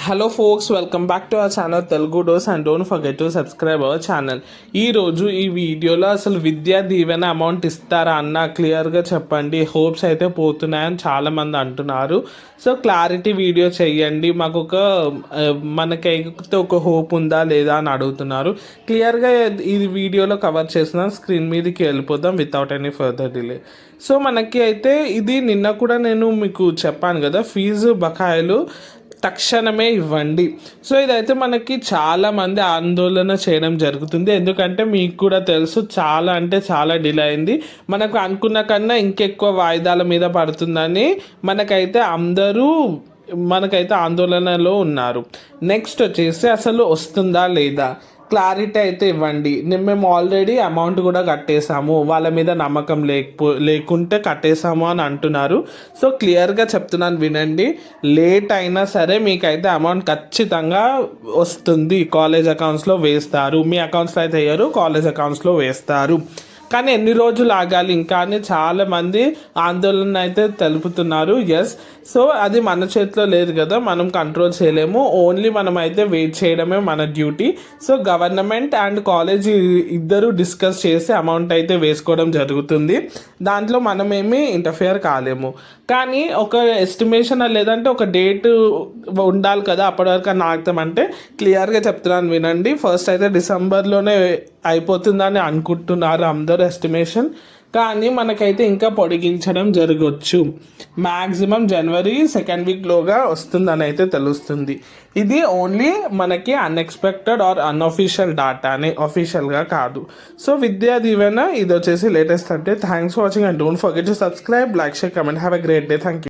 Hello folks, welcome back to our channel Telugu dose and don't forget to subscribe our channel. ఈరోజు ఈ వీడియోలో అసలు Vidya Deevena amount ఇస్తారా అన్న క్లియర్గా చెప్పండి. హోప్స్ అయితే పోతున్నాయని చాలామంది అంటున్నారు. సో క్లారిటీ వీడియో చేయండి, మాకు మనకైతే ఒక హోప్ ఉందా లేదా అని అడుగుతున్నారు. క్లియర్గా ఈ వీడియోలో కవర్ చేసిన స్క్రీన్ మీదకి వెళ్ళిపోదాం without any further delay. So మనకి అయితే ఇది నిన్న కూడా నేను మీకు చెప్పాను కదా, ఫీజు బకాయిలు తక్షణమే ఇవ్వండి. సో ఇదైతే మనకి చాలామంది ఆందోళన చేయడం జరుగుతుంది. ఎందుకంటే మీకు కూడా తెలుసు, చాలా అంటే చాలా డిలే అయింది. మనకు అనుకున్న కన్నా ఇంకెక్కువ వాయిదాల మీద పడుతుందని మనకైతే ఆందోళనలో ఉన్నారు. నెక్స్ట్ వచ్చేసి అసలు వస్తుందా లేదా క్లారిటీ అయితే ఇవ్వండి. మేము ఆల్రెడీ అమౌంట్ కూడా కట్టేసాము, వాళ్ళ మీద నమ్మకం లేకుంటే కట్టేసాము అని అంటున్నారు. సో క్లియర్గా చెప్తున్నాను, వినండి. లేట్ అయినా సరే మీకైతే అమౌంట్ ఖచ్చితంగా వస్తుంది. కాలేజ్ అకౌంట్స్లో వేస్తారు, మీ అకౌంట్స్లో అయితే వేయరు, కాలేజ్ అకౌంట్స్లో వేస్తారు. కానీ ఎన్ని రోజులు ఆగాలి ఇంకా అని చాలామంది ఆందోళన అయితే తెలుపుతున్నారు. ఎస్, సో అది మన చేతిలో లేదు కదా, మనం కంట్రోల్ చేయలేము. ఓన్లీ మనం అయితే వెయిట్ చేయడమే మన duty. So government and college ఇద్దరు డిస్కస్ చేసి అమౌంట్ అయితే వేసుకోవడం జరుగుతుంది. దాంట్లో మనమేమి ఇంటర్ఫియర్ కాలేము. కానీ ఒక ఎస్టిమేషన్ లేదంటే ఒక డేట్ ఉండాలి కదా, అప్పటి వరకు అని ఆగుతామంటే క్లియర్గా చెప్తున్నాను, వినండి. ఫస్ట్ అయితే డిసెంబర్లోనే అయిపోతుందని అనుకుంటున్నారు అందరూ ఎస్టిమేషన్. కానీ మనకైతే ఇంకా పొడిగించడం జరగవచ్చు. మ్యాక్సిమం జనవరి సెకండ్ వీక్లోగా వస్తుందని అయితే తెలుస్తుంది. ఇది ఓన్లీ మనకి అన్ఎక్స్పెక్టెడ్ ఆర్ అన్అఫీషియల్ డాటా అని, అఫీషియల్గా కాదు. సో విద్యా దీవెన ఇది వచ్చేసి లేటెస్ట్ అంటే. Thanks for watching and don't forget to subscribe, like, share, comment. Have a great day. Thank you.